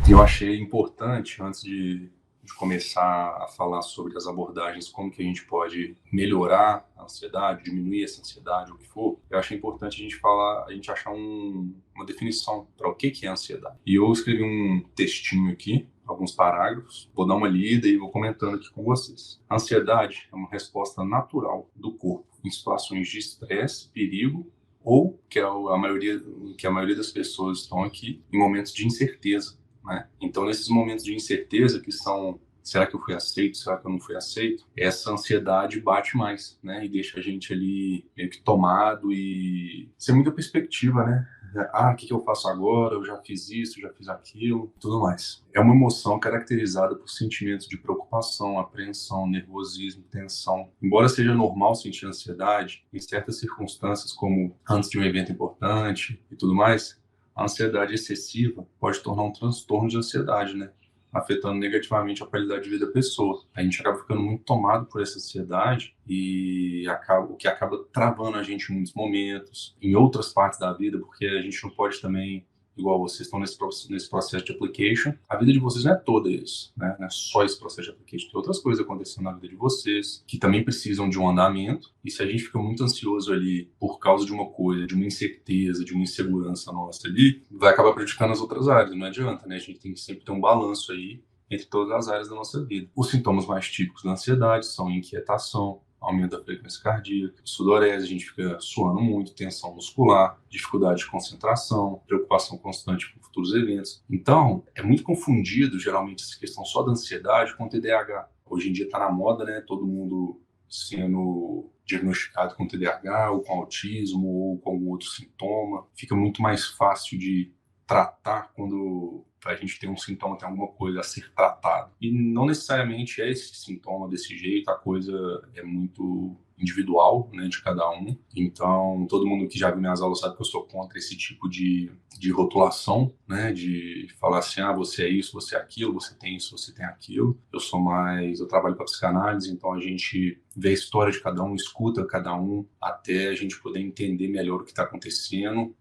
Eu achei importante, antes de começar a falar sobre as abordagens, como que a gente pode melhorar a ansiedade, diminuir essa ansiedade, o que for, eu achei importante a gente achar uma definição para o que é ansiedade. E eu escrevi um textinho aqui, alguns parágrafos, vou dar uma lida e vou comentando aqui com vocês. A ansiedade é uma resposta natural do corpo em situações de estresse, perigo, ou que a maioria das pessoas estão aqui em momentos de incerteza, né? Então, nesses momentos de incerteza que são, será que eu fui aceito, será que eu não fui aceito? Essa ansiedade bate mais, né? E deixa a gente ali meio que tomado e sem muita perspectiva, né? O que eu faço agora? Eu já fiz isso, já fiz aquilo, tudo mais. É uma emoção caracterizada por sentimentos de preocupação, apreensão, nervosismo, tensão. Embora seja normal sentir ansiedade, em certas circunstâncias, como antes de um evento importante e tudo mais, a ansiedade excessiva pode tornar um transtorno de ansiedade, né? Afetando negativamente a qualidade de vida da pessoa. A gente acaba ficando muito tomado por essa ansiedade e o que acaba travando a gente em muitos momentos, em outras partes da vida, porque a gente não pode também, igual vocês estão nesse processo de application, a vida de vocês não é toda isso, né? Não é só esse processo de application, tem outras coisas acontecendo na vida de vocês, que também precisam de um andamento, e se a gente fica muito ansioso ali por causa de uma coisa, de uma incerteza, de uma insegurança nossa ali, vai acabar prejudicando as outras áreas, não adianta, né? A gente tem que sempre ter um balanço aí entre todas as áreas da nossa vida. Os sintomas mais típicos da ansiedade são inquietação, aumento da frequência cardíaca, sudorese, a gente fica suando muito, tensão muscular, dificuldade de concentração, preocupação constante com futuros eventos. Então, é muito confundido, geralmente, essa questão só da ansiedade com TDAH. Hoje em dia está na moda, né? Todo mundo sendo diagnosticado com TDAH, ou com autismo, ou com algum outro sintoma. Fica muito mais fácil de tratar quando a gente tem um sintoma, tem alguma coisa a ser tratado. E não necessariamente é esse sintoma desse jeito, a coisa é muito individual, né, de cada um. Então, todo mundo que já viu minhas aulas sabe que eu sou contra esse tipo de rotulação, né, de falar assim, você é isso, você é aquilo, você tem isso, você tem aquilo. Eu trabalho com a psicanálise, então a gente vê a história de cada um, escuta cada um, até a gente poder entender melhor o que está acontecendo,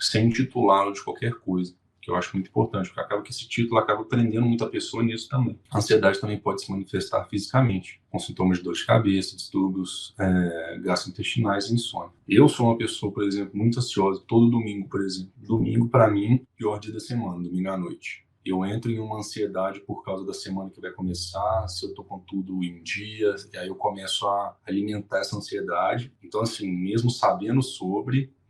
sem titulá-lo de qualquer coisa, que eu acho muito importante, porque acaba que esse título acaba prendendo muita pessoa nisso também. A ansiedade também pode se manifestar fisicamente, com sintomas de dor de cabeça, distúrbios gastrointestinais e insônia. Eu sou uma pessoa, por exemplo, muito ansiosa todo domingo, por exemplo. Domingo, para mim, pior dia da semana, domingo à noite. Eu entro em uma ansiedade por causa da semana que vai começar, se eu tô com tudo em dia, e aí eu começo a alimentar essa ansiedade. Então, assim, mesmo sabendo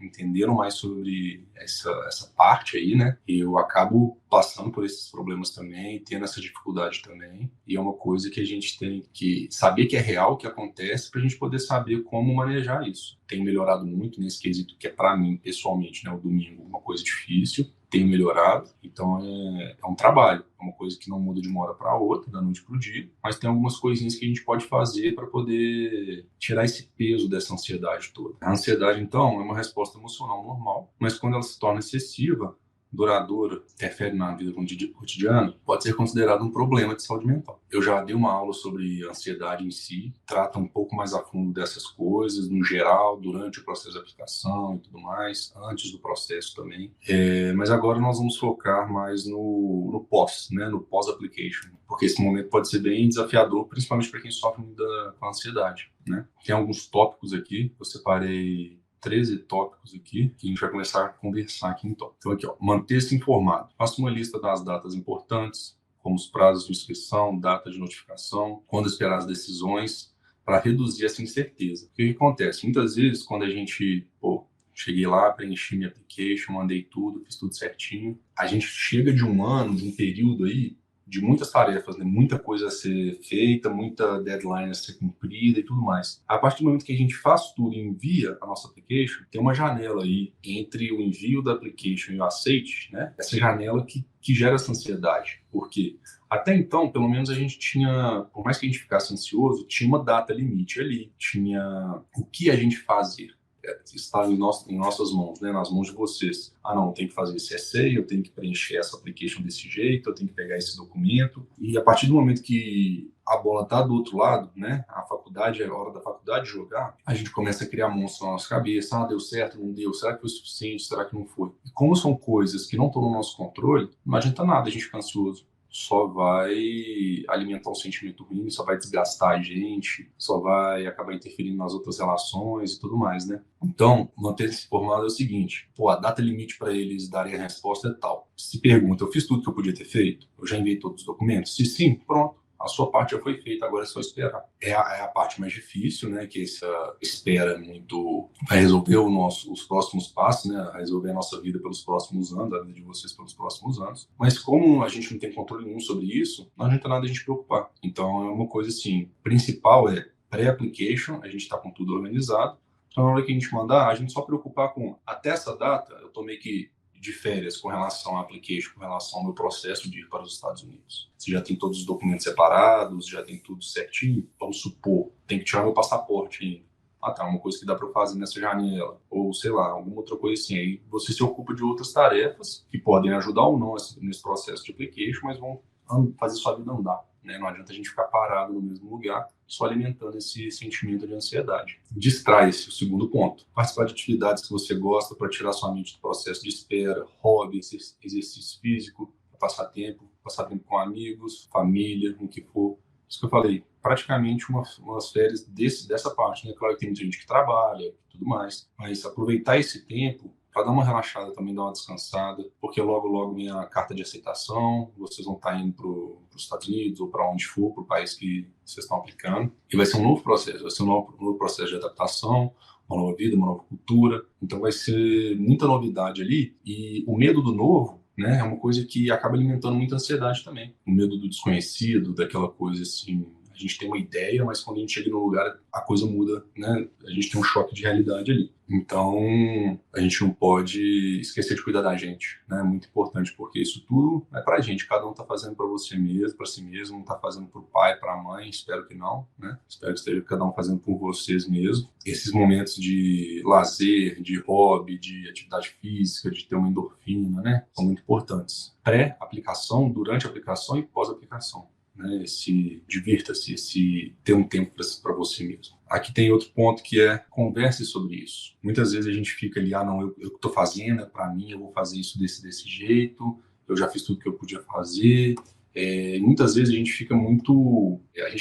entendendo mais sobre essa parte aí, né? Eu acabo passando por esses problemas também, tendo essa dificuldade também. E é uma coisa que a gente tem que saber que é real, que acontece, para a gente poder saber como manejar isso. Tem melhorado muito nesse quesito, que é para mim, pessoalmente, né? O domingo, uma coisa difícil. Tem melhorado, então é um trabalho, é uma coisa que não muda de uma hora para outra, da noite para o dia, mas tem algumas coisinhas que a gente pode fazer para poder tirar esse peso dessa ansiedade toda. A ansiedade, então, é uma resposta emocional normal, mas quando ela se torna excessiva, duradoura, interfere na vida cotidiana, pode ser considerado um problema de saúde mental. Eu já dei uma aula sobre ansiedade em si, trata um pouco mais a fundo dessas coisas, no geral, durante o processo de aplicação e tudo mais, antes do processo também. Mas agora nós vamos focar mais no pós, né, no pós-application, porque esse momento pode ser bem desafiador, principalmente para quem sofre muito com a ansiedade, né? Tem alguns tópicos aqui, eu separei 13 tópicos aqui, que a gente vai começar a conversar aqui em tópico. Então aqui, manter-se informado. Faça uma lista das datas importantes, como os prazos de inscrição, data de notificação, quando esperar as decisões, para reduzir essa incerteza. O que acontece? Muitas vezes, quando a gente, cheguei lá, preenchi minha application, mandei tudo, fiz tudo certinho, a gente chega de um ano, de um período aí, de muitas tarefas, né? Muita coisa a ser feita, muita deadline a ser cumprida e tudo mais. A partir do momento que a gente faz tudo e envia a nossa application, tem uma janela aí entre o envio da application e o aceite, né? Essa janela que gera essa ansiedade. Por quê? Até então, pelo menos a gente tinha, por mais que a gente ficasse ansioso, tinha uma data limite ali, tinha o que a gente fazer. Está em nossas mãos, né? Nas mãos de vocês. Não, eu tenho que fazer esse essay, eu tenho que preencher essa application desse jeito, eu tenho que pegar esse documento. E a partir do momento que a bola está do outro lado, né? A faculdade, é a hora da faculdade jogar, a gente começa a criar monstros na nossa cabeça. Deu certo, não deu? Será que foi suficiente? Será que não foi? E como são coisas que não estão no nosso controle, não adianta nada a gente ficar ansioso. Só vai alimentar um sentimento ruim, só vai desgastar a gente, só vai acabar interferindo nas outras relações e tudo mais, né? Então, manter-se informado é o seguinte: pô, a data limite para eles darem a resposta é tal. Se pergunta, eu fiz tudo que eu podia ter feito? Eu já enviei todos os documentos? Se sim, pronto. A sua parte já foi feita, agora é só esperar. É a parte mais difícil, né? Que essa espera muito vai resolver os próximos passos, né? Vai resolver a nossa vida pelos próximos anos, a vida de vocês pelos próximos anos. Mas como a gente não tem controle nenhum sobre isso, não adianta nada a gente preocupar. Então é uma coisa assim, principal é pré-application, a gente está com tudo organizado. Então na hora que a gente mandar, a gente só preocupar com até essa data, eu tô meio que de férias com relação à application, com relação ao meu processo de ir para os Estados Unidos. Você já tem todos os documentos separados, já tem tudo certinho. Vamos supor, tem que tirar meu passaporte ainda. Ah, tá, uma coisa que dá para fazer nessa janela. Ou, sei lá, alguma outra coisa assim. Aí você se ocupa de outras tarefas que podem ajudar ou não nesse processo de application, mas vão fazer sua vida andar. Né? Não adianta a gente ficar parado no mesmo lugar, só alimentando esse sentimento de ansiedade. Distrai-se, o segundo ponto. Participar de atividades que você gosta para tirar sua mente do processo de espera, hobby, exercício físico, passar tempo com amigos, família, o que for. Isso que eu falei, praticamente umas férias dessa parte, né? Claro que tem muita gente que trabalha e tudo mais, mas aproveitar esse tempo para dar uma relaxada também, dar uma descansada, porque logo vem a carta de aceitação, vocês vão estar indo para os Estados Unidos ou para onde for, para o país que vocês estão aplicando, e vai ser um novo processo, vai ser um novo processo de adaptação, uma nova vida, uma nova cultura, então vai ser muita novidade ali, e o medo do novo, né, é uma coisa que acaba alimentando muita ansiedade também, o medo do desconhecido, daquela coisa assim, a gente tem uma ideia, mas quando a gente chega no lugar, a coisa muda, né? A gente tem um choque de realidade ali. Então, a gente não pode esquecer de cuidar da gente, né? É muito importante, porque isso tudo é pra gente. Cada um tá fazendo para você mesmo, para si mesmo, não tá fazendo pro pai, pra mãe, espero que não, né? Espero que esteja cada um fazendo por vocês mesmo. Esses momentos de lazer, de hobby, de atividade física, de ter uma endorfina, né? São muito importantes. Pré-aplicação, durante a aplicação e pós-aplicação. Né, divirta-se, ter um tempo para você mesmo. Aqui tem outro ponto que é converse sobre isso. Muitas vezes a gente fica ali, não, eu estou fazendo, é para mim, eu vou fazer isso desse jeito, eu já fiz tudo que eu podia fazer. Muitas vezes a gente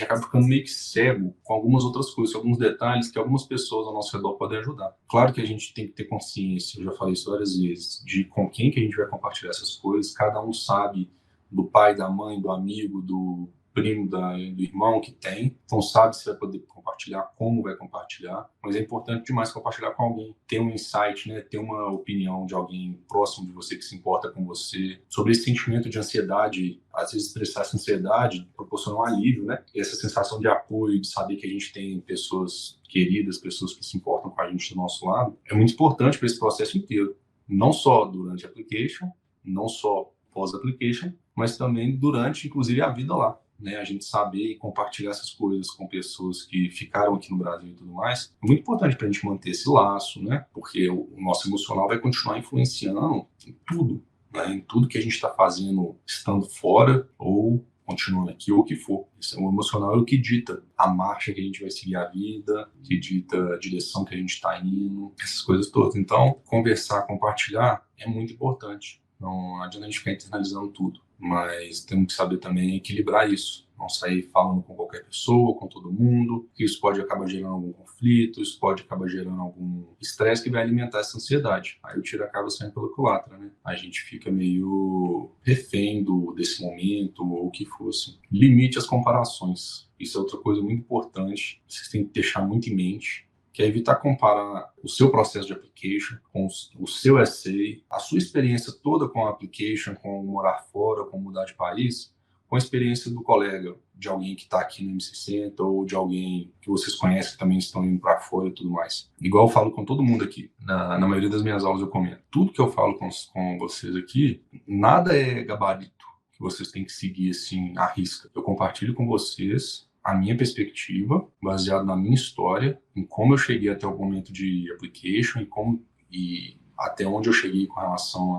acaba ficando meio que cego com algumas outras coisas, alguns detalhes que algumas pessoas ao nosso redor podem ajudar. Claro que a gente tem que ter consciência, eu já falei isso várias vezes, de com quem que a gente vai compartilhar essas coisas, cada um sabe do pai, da mãe, do amigo, do primo, do irmão que tem. Então sabe se vai poder compartilhar, como vai compartilhar. Mas é importante demais compartilhar com alguém. Ter um insight, né? Ter uma opinião de alguém próximo de você que se importa com você. Sobre esse sentimento de ansiedade, às vezes estressar essa ansiedade proporciona um alívio, né? E essa sensação de apoio, de saber que a gente tem pessoas queridas, pessoas que se importam com a gente do nosso lado, é muito importante para esse processo inteiro. Não só durante a application, não só pós-application, mas também durante, inclusive, a vida lá. Né? A gente saber e compartilhar essas coisas com pessoas que ficaram aqui no Brasil e tudo mais, é muito importante para a gente manter esse laço, né? Porque o nosso emocional vai continuar influenciando em tudo, né? Em tudo que a gente está fazendo estando fora ou continuando aqui, ou o que for. O emocional é o que dita a marcha que a gente vai seguir a vida, que dita a direção que a gente está indo, essas coisas todas. Então, conversar, compartilhar é muito importante. Não adianta a gente ficar internalizando tudo, mas temos que saber também equilibrar isso. Não sair falando com qualquer pessoa, com todo mundo, que isso pode acabar gerando algum conflito, isso pode acabar gerando algum estresse que vai alimentar essa ansiedade. Aí o tiro acaba saindo pela culatra, né? A gente fica meio refém desse momento, ou o que fosse. Limite as comparações. Isso é outra coisa muito importante, vocês têm que deixar muito em mente, que é evitar comparar o seu processo de application com o seu essay, a sua experiência toda com a application, com morar fora, com mudar de país, com a experiência do colega, de alguém que está aqui no M60 ou de alguém que vocês conhecem que também estão indo para fora e tudo mais. Igual eu falo com todo mundo aqui, na maioria das minhas aulas eu comento. Tudo que eu falo com vocês aqui, nada é gabarito que vocês têm que seguir assim, à risca. Eu compartilho com vocês a minha perspectiva, baseado na minha história, em como eu cheguei até o momento de application e até onde eu cheguei com relação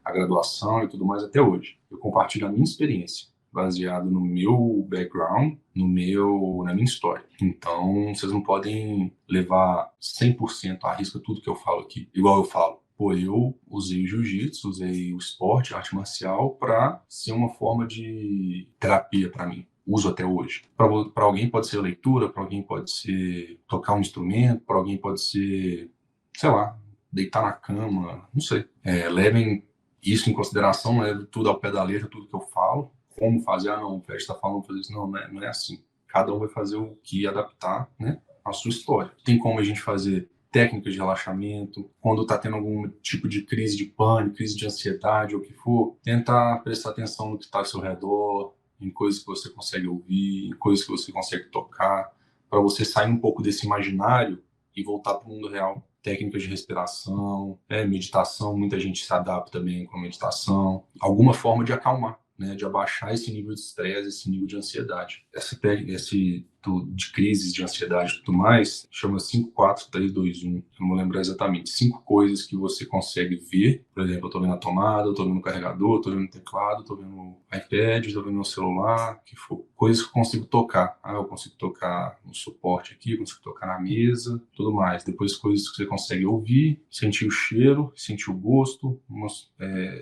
à graduação e tudo mais até hoje. Eu compartilho a minha experiência, baseado no meu background, na minha história. Então, vocês não podem levar 100% à risca tudo que eu falo aqui, igual eu falo. Pô, eu usei o jiu-jitsu, usei o esporte, a arte marcial, para ser uma forma de terapia para mim. Uso até hoje. Para alguém pode ser leitura, para alguém pode ser tocar um instrumento, para alguém pode ser, sei lá, deitar na cama, não sei. Levem isso em consideração, não leve tudo ao pé da letra, tudo que eu falo. Como fazer? Ah, não, o Fred está falando fazer isso. Não, não é assim. Cada um vai fazer o que adaptar, né, à sua história. Tem como a gente fazer técnicas de relaxamento, quando está tendo algum tipo de crise de pânico, crise de ansiedade ou o que for, tentar prestar atenção no que está ao seu redor, em coisas que você consegue ouvir, em coisas que você consegue tocar, para você sair um pouco desse imaginário e voltar para o mundo real. Técnicas de respiração, meditação, muita gente se adapta também com a meditação, alguma forma de acalmar, né, de abaixar esse nível de estresse, esse nível de ansiedade. Esse de crises de ansiedade e tudo mais, chama 5, 4, 3, 2, 1. Eu não lembro exatamente. 5 coisas que você consegue ver. Por exemplo, eu estou vendo a tomada, eu estou vendo o carregador, estou vendo o teclado, estou vendo o iPad, estou vendo o celular, que for. Coisas que eu consigo tocar. Eu consigo tocar no suporte aqui, eu consigo tocar na mesa, tudo mais. Depois, coisas que você consegue ouvir, sentir o cheiro, sentir o gosto,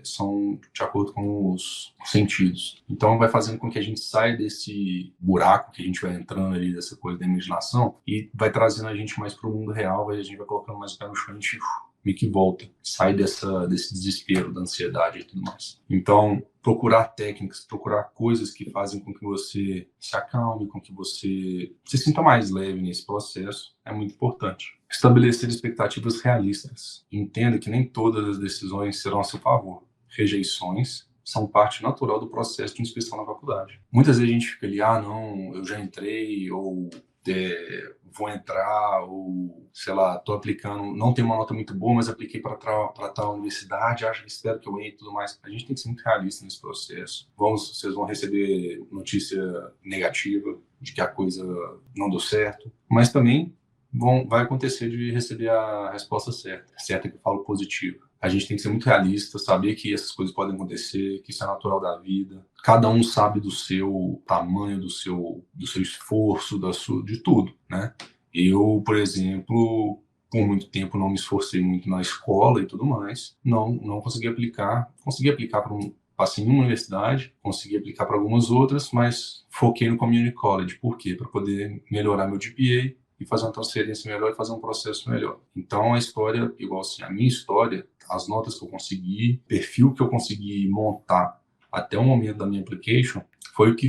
são de acordo com os sentidos. Então, vai fazendo com que a gente saia desse buraco que a gente vai entrando ali, dessa coisa da imaginação, e vai trazendo a gente mais para o mundo real, a gente vai colocando mais o pé no chão e a gente meio que volta, sai desse desespero, da ansiedade e tudo mais. Então, procurar técnicas, procurar coisas que fazem com que você se acalme, com que você se sinta mais leve nesse processo, é muito importante. Estabelecer expectativas realistas. Entenda que nem todas as decisões serão a seu favor. Rejeições são parte natural do processo de inscrição na faculdade. Muitas vezes a gente fica ali, não, eu já entrei, ou vou entrar, ou, sei lá, tô aplicando, não tenho uma nota muito boa, mas apliquei para tal universidade, espero que eu entre e tudo mais. A gente tem que ser muito realista nesse processo. Vocês vão receber notícia negativa de que a coisa não deu certo, mas também vai acontecer de receber a resposta certa que eu falo positiva. A gente tem que ser muito realista, saber que essas coisas podem acontecer, que isso é natural da vida. Cada um sabe do seu tamanho, do seu esforço, de tudo, né? Eu, por exemplo, por muito tempo não me esforcei muito na escola e tudo mais, não consegui aplicar. Consegui aplicar passei em uma universidade, consegui aplicar para algumas outras, mas foquei no Community College. Por quê? Para poder melhorar meu GPA e fazer uma transferência melhor e fazer um processo melhor. Então, a história, igual assim, a minha história, as notas que eu consegui, perfil que eu consegui montar até o momento da minha application, foi o que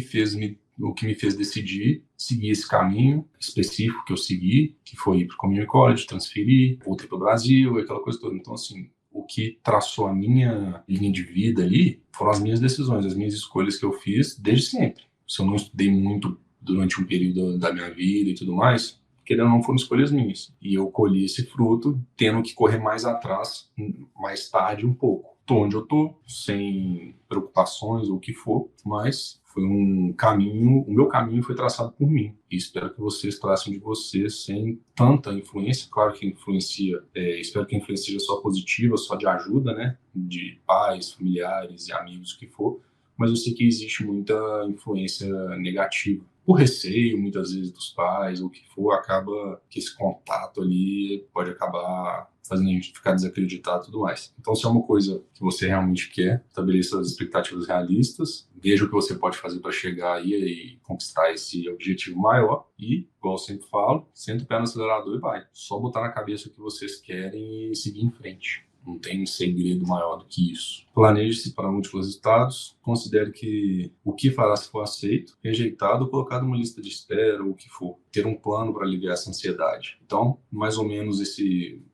me fez decidir seguir esse caminho específico que eu segui, que foi ir para o Community College, transferir, voltei para o Brasil, aquela coisa toda. Então, assim, o que traçou a minha linha de vida ali foram as minhas decisões, as minhas escolhas que eu fiz desde sempre. Se eu não estudei muito durante um período da minha vida e tudo mais, querendo ou não, foram escolhas minhas. E eu colhi esse fruto, tendo que correr mais atrás, mais tarde um pouco. Tô onde eu tô, sem preocupações ou o que for, mas foi um caminho, o meu caminho foi traçado por mim. E espero que vocês tracem de vocês sem tanta influência. Claro que influencia, espero que a influência seja só positiva, só de ajuda, né? De pais, familiares e amigos, o que for. Mas eu sei que existe muita influência negativa. Por receio, muitas vezes, dos pais, ou o que for, acaba que esse contato ali pode acabar fazendo a gente ficar desacreditado e tudo mais. Então, se é uma coisa que você realmente quer, estabeleça as expectativas realistas, veja o que você pode fazer para chegar aí e conquistar esse objetivo maior e, igual eu sempre falo, senta o pé no acelerador e vai. Só botar na cabeça o que vocês querem e seguir em frente. Não tem um segredo maior do que isso. Planeje-se para múltiplos resultados. Considere que o que fará se for aceito, rejeitado ou colocado numa lista de espera ou o que for. Ter um plano para aliviar essa ansiedade. Então, mais ou menos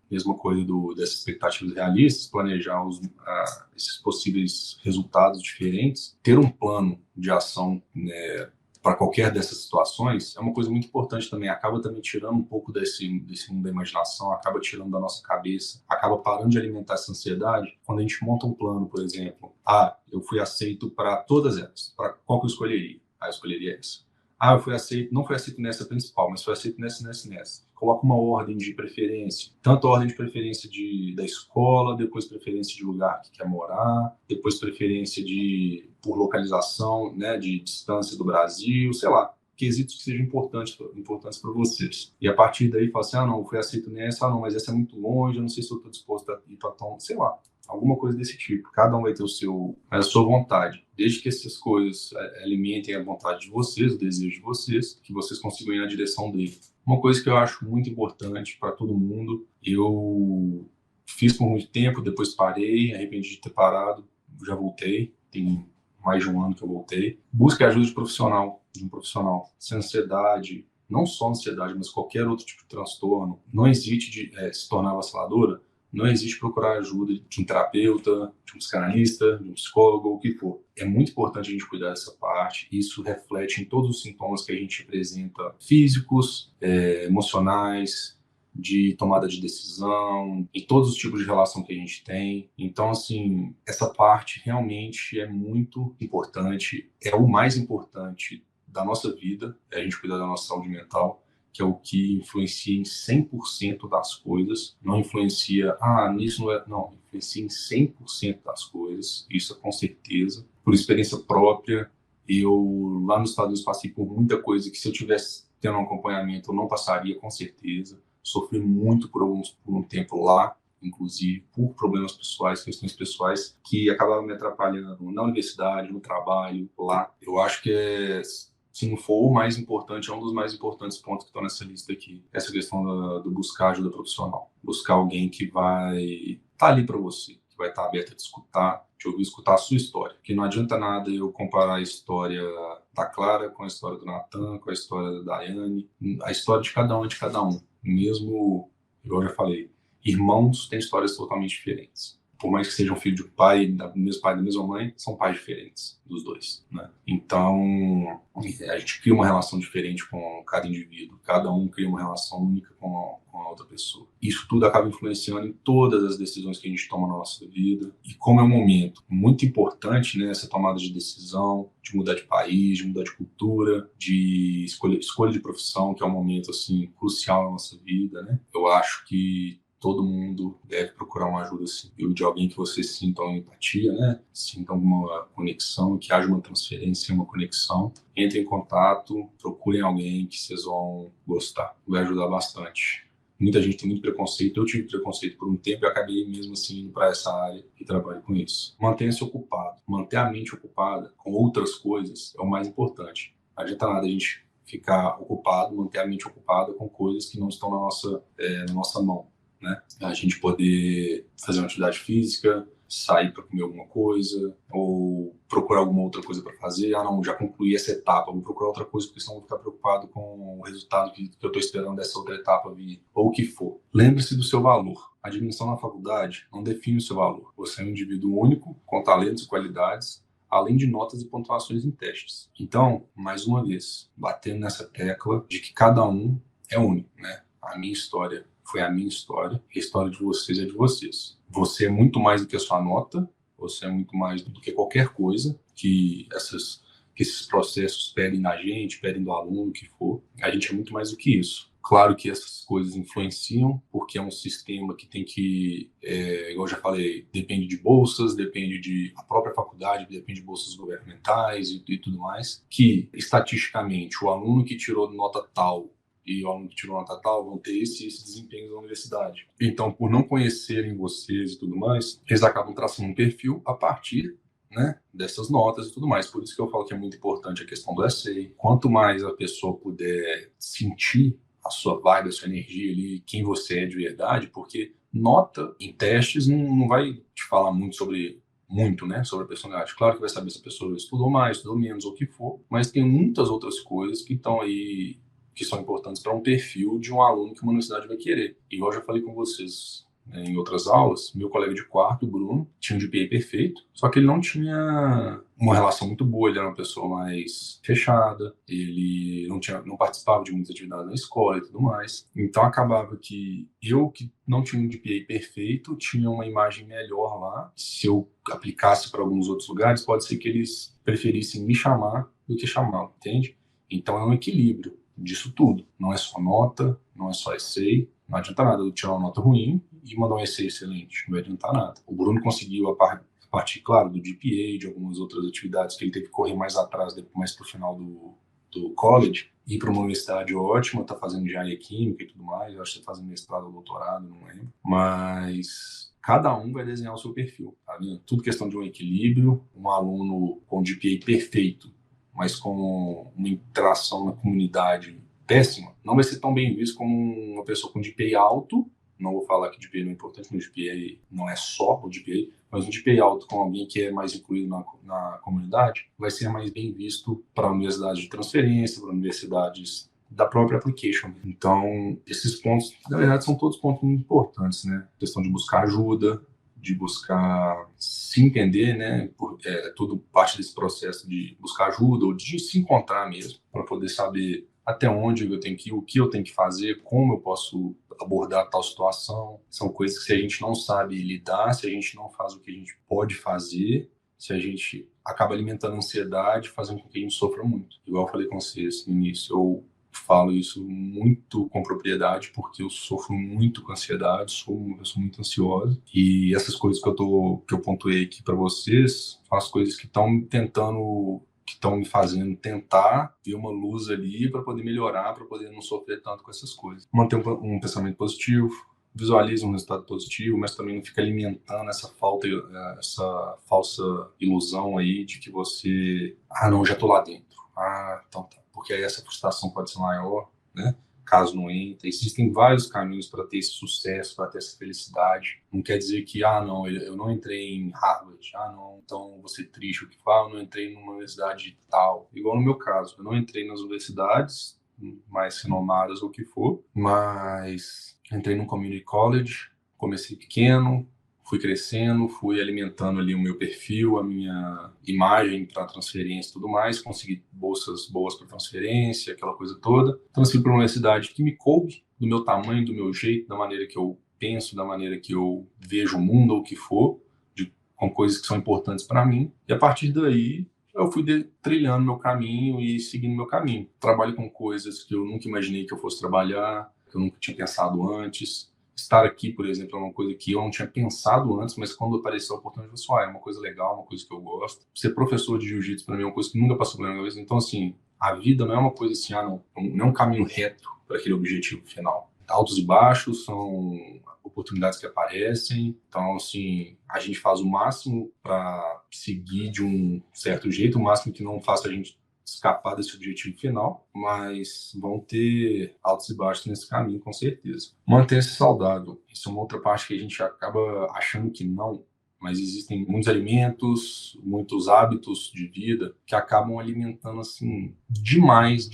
mesma coisa dessas expectativas realistas, planejar esses possíveis resultados diferentes. Ter um plano de ação, né, para qualquer dessas situações é uma coisa muito importante também. Acaba também tirando um pouco desse mundo da imaginação, acaba tirando da nossa cabeça, acaba parando de alimentar essa ansiedade. Quando a gente monta um plano, por exemplo, eu fui aceito para todas elas, para qual que eu escolheria? Eu escolheria essa. Eu fui aceito, não fui aceito nessa principal, mas fui aceito nessa. Coloca uma ordem de preferência, tanto a ordem de preferência da escola, depois preferência de lugar que quer morar, depois preferência por localização, né, de distância do Brasil, sei lá, quesitos que sejam importantes para vocês. E a partir daí, fala assim, não, fui aceito nessa, não, mas essa é muito longe, eu não sei se eu estou disposto a ir para tom, sei lá, alguma coisa desse tipo. Cada um vai ter a sua vontade. Desde que essas coisas alimentem a vontade de vocês, o desejo de vocês, que vocês consigam ir na direção dele. Uma coisa que eu acho muito importante para todo mundo, eu fiz por muito tempo, depois parei, arrependi de ter parado, já voltei, tem mais de um ano que eu voltei. Busque ajuda de um profissional. Se ansiedade, não só ansiedade, mas qualquer outro tipo de transtorno, não existe de se tornar avassaladora, não existe procurar ajuda de um terapeuta, de um psicanalista, de um psicólogo, o que for. É muito importante a gente cuidar dessa parte. Isso reflete em todos os sintomas que a gente apresenta, físicos, emocionais, de tomada de decisão, em todos os tipos de relação que a gente tem. Então, assim, essa parte realmente é muito importante, é o mais importante da nossa vida, é a gente cuidar da nossa saúde mental, que é o que influencia em 100% das coisas. Não influencia, nisso não é... Não, influencia em 100% das coisas, isso é com certeza. Por experiência própria, eu lá nos Estados Unidos passei por muita coisa que se eu tivesse tendo um acompanhamento eu não passaria, com certeza. Sofri muito por um tempo lá, inclusive por problemas pessoais, questões pessoais, que acabavam me atrapalhando na universidade, no trabalho, lá. Eu acho que se não for o mais importante, é um dos mais importantes pontos que estão nessa lista aqui. Essa questão do buscar ajuda profissional. Buscar alguém que vai estar ali para você, que vai estar aberto a te escutar, te ouvir escutar a sua história. Porque não adianta nada eu comparar a história da Clara com a história do Natan, com a história da Daiane. A história de cada um é de cada um. Mesmo, igual eu já falei, irmãos têm histórias totalmente diferentes. Por mais que sejam filho de pai, do mesmo pai e da mesma mãe, são pais diferentes dos dois, né? Então, a gente cria uma relação diferente com cada indivíduo. Cada um cria uma relação única com a outra pessoa. Isso tudo acaba influenciando em todas as decisões que a gente toma na nossa vida. E como é um momento muito importante, né, essa tomada de decisão, de mudar de país, de mudar de cultura, de escolha de profissão, que é um momento assim crucial na nossa vida, né? Eu acho que todo mundo deve procurar uma ajuda assim, de alguém que você sinta uma empatia, né? Sinta alguma conexão, que haja uma transferência, uma conexão. Entre em contato, procurem alguém que vocês vão gostar. Vai ajudar bastante. Muita gente tem muito preconceito. Eu tive preconceito por um tempo e acabei mesmo assim indo para essa área e trabalho com isso. Mantenha-se ocupado. Manter a mente ocupada com outras coisas é o mais importante. Não adianta nada a gente ficar ocupado, manter a mente ocupada com coisas que não estão na nossa mão, né? A gente poder fazer uma atividade física, sair para comer alguma coisa, ou procurar alguma outra coisa para fazer. Não, já concluí essa etapa, vou procurar outra coisa, porque senão vou ficar preocupado com o resultado que eu estou esperando dessa outra etapa vir, ou o que for. Lembre-se do seu valor. A admissão na faculdade não define o seu valor. Você é um indivíduo único, com talentos e qualidades, além de notas e pontuações em testes. Então, mais uma vez, batendo nessa tecla de que cada um é único, né? A minha história foi a minha história, a história de vocês é de vocês. Você é muito mais do que a sua nota, você é muito mais do que qualquer coisa que esses processos pedem da gente, pedem do aluno, o que for. A gente é muito mais do que isso. Claro que essas coisas influenciam, porque é um sistema que tem que, igual eu já falei, depende de bolsas, depende a própria faculdade, depende de bolsas governamentais e tudo mais, que, estatisticamente, o aluno que tirou nota tal e o aluno que tirou nota tal vão ter esse desempenho na universidade. Então, por não conhecerem vocês e tudo mais, eles acabam traçando um perfil a partir, né, dessas notas e tudo mais. Por isso que eu falo que é muito importante a questão do essay. Quanto mais a pessoa puder sentir a sua vibe, a sua energia ali, quem você é de verdade, porque nota em testes não vai te falar muito, né, sobre a personalidade. Claro que vai saber se a pessoa estudou mais, estudou menos, ou o que for, mas tem muitas outras coisas que estão aí, que são importantes para um perfil de um aluno que uma universidade vai querer. Igual eu já falei com vocês, né, em outras aulas, meu colega de quarto, o Bruno, tinha um GPA perfeito, só que ele não tinha uma relação muito boa, ele era uma pessoa mais fechada, ele não participava de muitas atividades na escola e tudo mais. Então acabava que eu, que não tinha um GPA perfeito, tinha uma imagem melhor lá. Se eu aplicasse para alguns outros lugares, pode ser que eles preferissem me chamar do que chamá-lo, entende? Então é um equilíbrio disso tudo. Não é só nota, não é só essay. Não adianta nada eu tirar uma nota ruim e mandar um essay excelente. Não vai adiantar nada. O Bruno conseguiu a partir, claro, do GPA, de algumas outras atividades que ele teve que correr mais atrás, mais pro final do college, ir para uma universidade ótima, tá fazendo engenharia química e tudo mais, eu acho que você tá fazendo mestrado ou doutorado, não lembro, mas cada um vai desenhar o seu perfil, tá vendo? Tudo questão de um equilíbrio, um aluno com GPA perfeito, mas com uma interação na comunidade péssima, não vai ser tão bem visto como uma pessoa com GPA alto. Não vou falar que o GPA não é importante, mas o GPA não é só o GPA, mas um GPA alto com alguém que é mais incluído na comunidade vai ser mais bem visto para universidades de transferência, para universidades da própria application. Então, esses pontos, na verdade, são todos pontos muito importantes, né? A questão de buscar ajuda, de buscar se entender, né? Tudo parte desse processo de buscar ajuda ou de se encontrar mesmo, para poder saber até onde eu tenho que ir, o que eu tenho que fazer, como eu posso abordar tal situação. São coisas que se a gente não sabe lidar, se a gente não faz o que a gente pode fazer, se a gente acaba alimentando a ansiedade, fazendo com que a gente sofra muito. Igual eu falei com vocês no início, eu falo isso muito com propriedade, porque eu sofro muito com ansiedade, eu sou muito ansiosa. E essas coisas que eu pontuei aqui para vocês, são as coisas que estão me fazendo tentar ver uma luz ali para poder melhorar, para poder não sofrer tanto com essas coisas. Manter um pensamento positivo, visualiza um resultado positivo, mas também não fica alimentando essa falsa ilusão aí de que você, não, já tô lá dentro. Então tá. Porque aí essa frustração pode ser maior, né? Caso não entre. Existem vários caminhos para ter esse sucesso, para ter essa felicidade. Não quer dizer que, não, eu não entrei em Harvard, não, então vou ser triste. O que fala, eu não entrei numa universidade tal. Igual no meu caso, eu não entrei nas universidades mais renomadas ou o que for, mas entrei num community college, comecei pequeno, fui crescendo, fui alimentando ali o meu perfil, a minha imagem para transferência e tudo mais, consegui bolsas boas para transferência, aquela coisa toda. Transferi para uma universidade que me coube, do meu tamanho, do meu jeito, da maneira que eu penso, da maneira que eu vejo o mundo ou o que for, com coisas que são importantes para mim. E a partir daí, eu fui trilhando meu caminho e seguindo meu caminho. Trabalho com coisas que eu nunca imaginei que eu fosse trabalhar, que eu nunca tinha pensado antes. Estar aqui, por exemplo, é uma coisa que eu não tinha pensado antes, mas quando apareceu a oportunidade, eu falei, é uma coisa legal, uma coisa que eu gosto. Ser professor de jiu-jitsu, para mim, é uma coisa que nunca passou pela minha cabeça. Então, assim, a vida não é uma coisa assim, não é um caminho reto para aquele objetivo final. Altos e baixos são oportunidades que aparecem. Então, assim, a gente faz o máximo para seguir de um certo jeito, o máximo que não faça a gente escapar desse objetivo final, mas vão ter altos e baixos nesse caminho, com certeza. Manter-se saudável. Isso é uma outra parte que a gente acaba achando que não, mas existem muitos alimentos, muitos hábitos de vida que acabam alimentando, assim, demais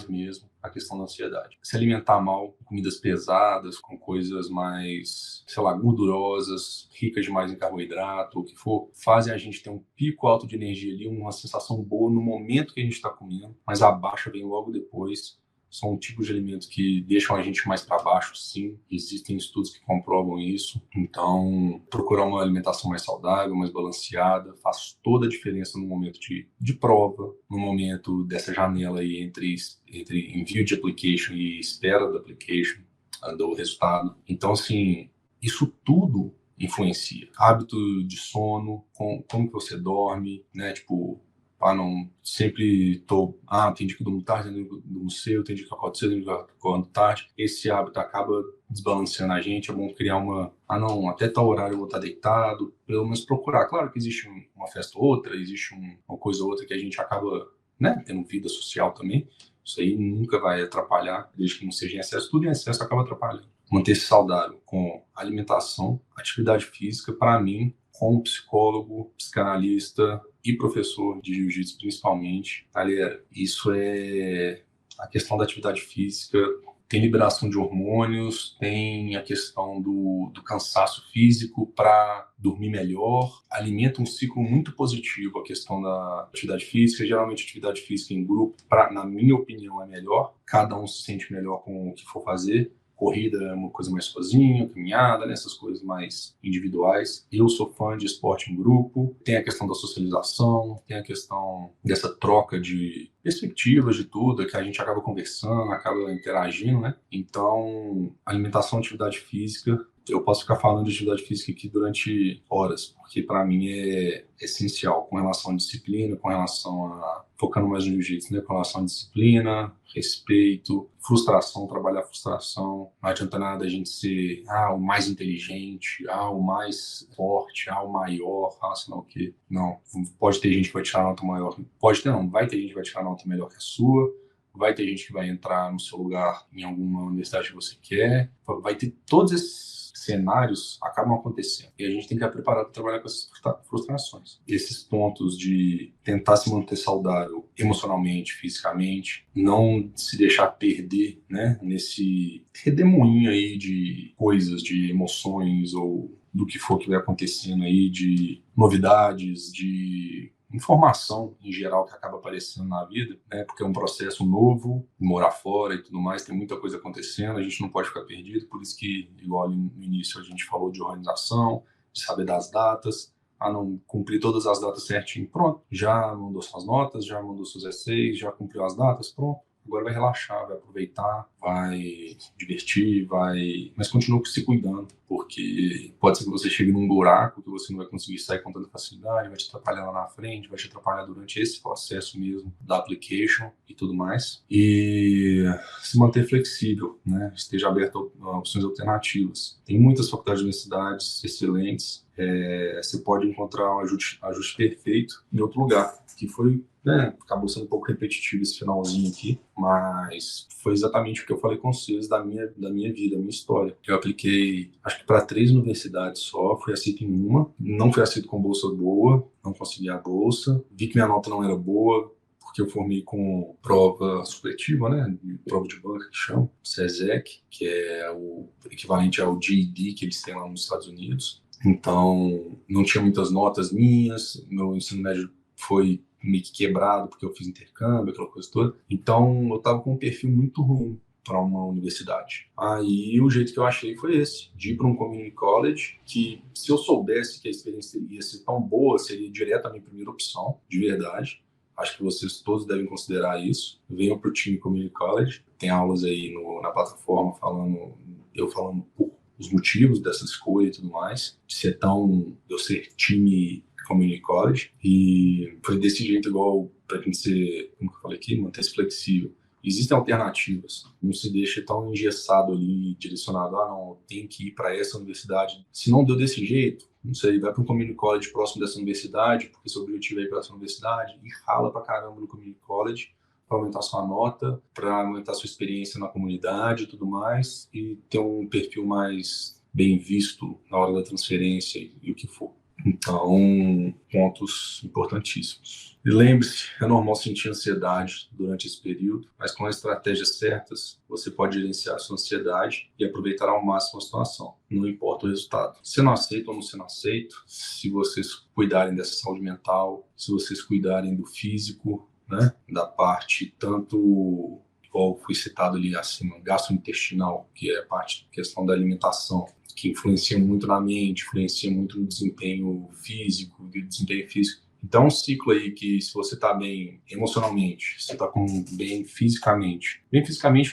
mesmo a questão da ansiedade. Se alimentar mal, com comidas pesadas, com coisas mais, sei lá, gordurosas, ricas demais em carboidrato, o que for, fazem a gente ter um pico alto de energia ali, uma sensação boa no momento que a gente está comendo, mas a baixa vem logo depois. São tipos de alimentos que deixam a gente mais para baixo, sim. Existem estudos que comprovam isso. Então, procurar uma alimentação mais saudável, mais balanceada, faz toda a diferença no momento de prova, no momento dessa janela aí entre envio de application e espera da application, do resultado. Então, assim, isso tudo influencia. Hábito de sono, como que você dorme, né? Tipo, não sempre tem dia que eu durmo tarde, tem dia que eu durmo cedo, tem dia que eu acordo cedo, tem dia que eu acordo tarde. Esse hábito acaba desbalanceando a gente. É bom criar não, até tal horário eu vou estar deitado, pelo menos procurar. Claro que existe uma festa ou outra, existe uma coisa ou outra que a gente acaba, né, tendo vida social também. Isso aí nunca vai atrapalhar, desde que não seja em excesso. Tudo em excesso acaba atrapalhando. Manter-se saudável com alimentação, atividade física, para mim, como psicólogo, psicanalista e professor de jiu-jitsu principalmente, galera, isso é a questão da atividade física. Tem liberação de hormônios, tem a questão do cansaço físico para dormir melhor, alimenta um ciclo muito positivo a questão da atividade física. Geralmente, atividade física em grupo, na minha opinião, é melhor. Cada um se sente melhor com o que for fazer. Corrida é uma coisa mais sozinha, caminhada, né, essas coisas mais individuais. Eu sou fã de esporte em grupo. Tem a questão da socialização, tem a questão dessa troca de perspectivas de tudo, que a gente acaba conversando, acaba interagindo, né? Então, alimentação, atividade física, Eu posso ficar falando de atividade física aqui durante horas, porque para mim é essencial com relação à disciplina, com relação a focando mais no jiu-jitsu, né? Com relação à disciplina, respeito, frustração, trabalhar a frustração. Não adianta nada a gente ser o mais inteligente, o mais forte, o maior, sei lá o quê. Não, pode ter gente que vai tirar nota maior, pode ter não, vai ter gente que vai tirar nota melhor que a sua. Vai ter gente que vai entrar no seu lugar em alguma universidade que você quer. Vai ter todos esses cenários acabam acontecendo. E a gente tem que estar preparado para trabalhar com essas frustrações. Esses pontos de tentar se manter saudável emocionalmente, fisicamente, não se deixar perder, né, nesse redemoinho aí de coisas, de emoções ou do que for que vai acontecendo aí, de novidades, de informação em geral que acaba aparecendo na vida, né? Porque é um processo novo, morar fora e tudo mais, tem muita coisa acontecendo, a gente não pode ficar perdido, por isso que, igual ali no início, a gente falou de organização, de saber das datas, não cumprir todas as datas certinho, pronto, já mandou suas notas, já mandou seus essays, já cumpriu as datas, pronto. Agora vai relaxar, vai aproveitar, vai se divertir, mas continua se cuidando, porque pode ser que você chegue num buraco que você não vai conseguir sair com tanta facilidade, vai te atrapalhar lá na frente, vai te atrapalhar durante esse processo mesmo da application e tudo mais. E se manter flexível, né? Esteja aberto a opções alternativas. Tem muitas faculdades e universidades excelentes. Você pode encontrar um ajuste perfeito em outro lugar, que foi, né, acabou sendo um pouco repetitivo esse finalzinho aqui, mas foi exatamente o que eu falei com vocês da minha vida, da minha história. Eu apliquei, acho que para 3 universidades só, fui aceito em uma, não fui aceito com bolsa boa, não consegui a bolsa, vi que minha nota não era boa, porque eu formei com prova supletiva, né, prova de banca que chama, CESEC, que é o equivalente ao GED que eles têm lá nos Estados Unidos. Então, não tinha muitas notas minhas, meu ensino médio foi meio que quebrado porque eu fiz intercâmbio, aquela coisa toda. Então, eu estava com um perfil muito ruim para uma universidade. Aí, o jeito que eu achei foi esse, de ir para um community college, que se eu soubesse que a experiência ia ser tão boa, seria direto a minha primeira opção, de verdade. Acho que vocês todos devem considerar isso. Venham para o time community college. Tem aulas aí na plataforma eu falando os motivos dessa escolha e tudo mais, de eu ser time community college, e foi desse jeito igual para gente ser, como que eu falei aqui, manter-se flexível. Existem alternativas, não se deixe tão engessado ali, direcionado, não, tem que ir para essa universidade. Se não deu desse jeito, não sei, vai para um community college próximo dessa universidade, porque seu objetivo é ir para essa universidade, e rala para caramba no community college, para aumentar sua nota, para aumentar sua experiência na comunidade e tudo mais, e ter um perfil mais bem visto na hora da transferência e o que for. Então, pontos importantíssimos. E lembre-se, é normal sentir ansiedade durante esse período, mas com as estratégias certas, você pode gerenciar a sua ansiedade e aproveitar ao máximo a situação, não importa o resultado. Se não aceito ou não sendo aceito, se vocês cuidarem dessa saúde mental, se vocês cuidarem do físico, né, da parte tanto, igual foi citado ali acima, gastrointestinal, que é a parte questão da alimentação, que influencia muito na mente, influencia muito no desempenho físico, Então, é um ciclo aí que, se você está bem emocionalmente, se você está bem fisicamente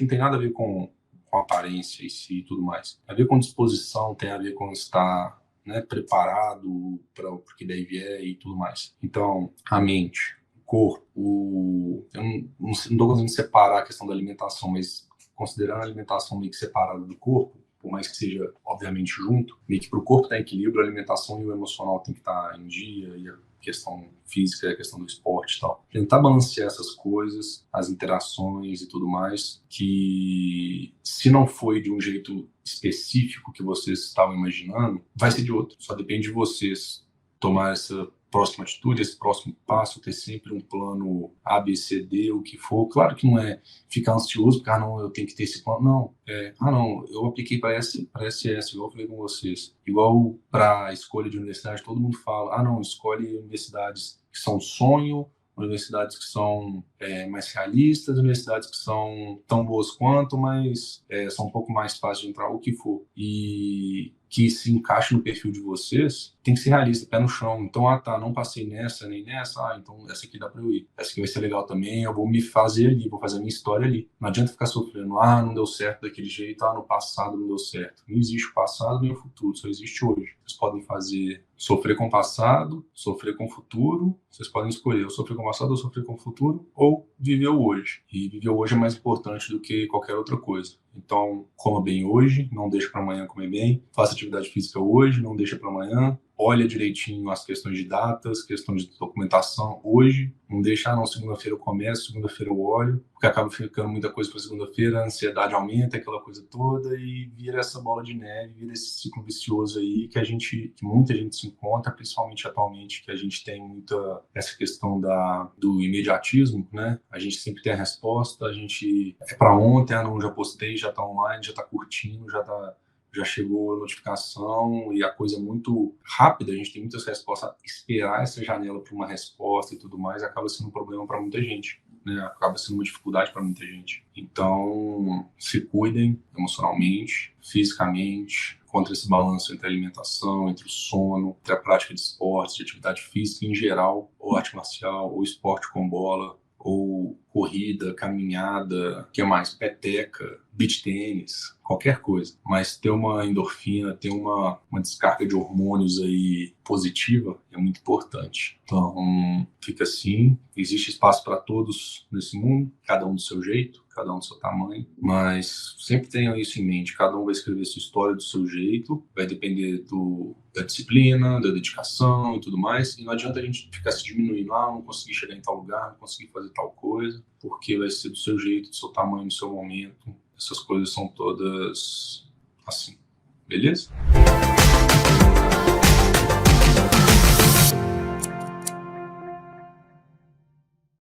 não tem nada a ver com aparência em si e tudo mais. Tem a ver com disposição, tem a ver com estar, né, preparado para o que daí vier e tudo mais. Então, a mente, corpo, eu não estou conseguindo separar a questão da alimentação, mas considerando a alimentação meio que separada do corpo, por mais que seja, obviamente, junto, meio que para o corpo estar em equilíbrio, a alimentação e o emocional tem que estar em dia, e a questão física, a questão do esporte e tal. Tentar balancear essas coisas, as interações e tudo mais, que se não foi de um jeito específico que vocês estavam imaginando, vai ser de outro. Só depende de vocês tomar essa próxima atitude, esse próximo passo, ter sempre um plano A, B, C, D, o que for. Claro que não é ficar ansioso, porque, não, eu tenho que ter esse plano. Não, não, eu apliquei para SS, igual eu falei com vocês. Igual para a escolha de universidade, todo mundo fala, não, escolhe universidades que são sonho, universidades que são mais realistas, universidades que são tão boas quanto, mas são um pouco mais fáceis de entrar, o que for. E que se encaixe no perfil de vocês, tem que ser realista, pé no chão. Então, não passei nessa nem nessa, então essa aqui dá para eu ir. Essa aqui vai ser legal também, eu vou me fazer ali, vou fazer a minha história ali. Não adianta ficar sofrendo, não deu certo daquele jeito, no passado não deu certo. Não existe o passado nem o futuro, só existe hoje. Vocês podem sofrer com o passado, sofrer com o futuro, vocês podem escolher ou sofrer com o passado ou sofrer com o futuro, ou viver o hoje. E viver o hoje é mais importante do que qualquer outra coisa. Então, coma bem hoje, não deixe para amanhã comer bem, faça atividade física hoje, não deixe para amanhã, olha direitinho as questões de datas, questões de documentação hoje, não deixa, segunda-feira eu começo, segunda-feira eu olho, porque acaba ficando muita coisa para segunda-feira, a ansiedade aumenta, aquela coisa toda, e vira essa bola de neve, vira esse ciclo vicioso aí que muita gente se encontra, principalmente atualmente, que a gente tem muita essa questão do imediatismo, né? A gente sempre tem a resposta, a gente é para ontem, já postei, já tá online, já tá curtindo, já chegou a notificação, e a coisa é muito rápida, a gente tem muitas respostas, esperar essa janela para uma resposta e tudo mais acaba sendo um problema para muita gente, né? Acaba sendo uma dificuldade para muita gente. Então, se cuidem emocionalmente, fisicamente, contra esse balanço entre a alimentação, entre o sono, entre a prática de esportes, de atividade física em geral, ou arte marcial, ou esporte com bola, ou corrida, caminhada, que é mais peteca, beach tênis, qualquer coisa. Mas ter uma endorfina, ter uma descarga de hormônios aí positiva é muito importante. Então, fica assim, existe espaço para todos nesse mundo, cada um do seu jeito, cada um do seu tamanho, mas sempre tenham isso em mente, cada um vai escrever sua história do seu jeito, vai depender da disciplina, da dedicação e tudo mais, e não adianta a gente ficar se diminuindo, não consegui chegar em tal lugar, não consegui fazer tal coisa, porque vai ser do seu jeito, do seu tamanho, do seu momento, essas coisas são todas assim, beleza?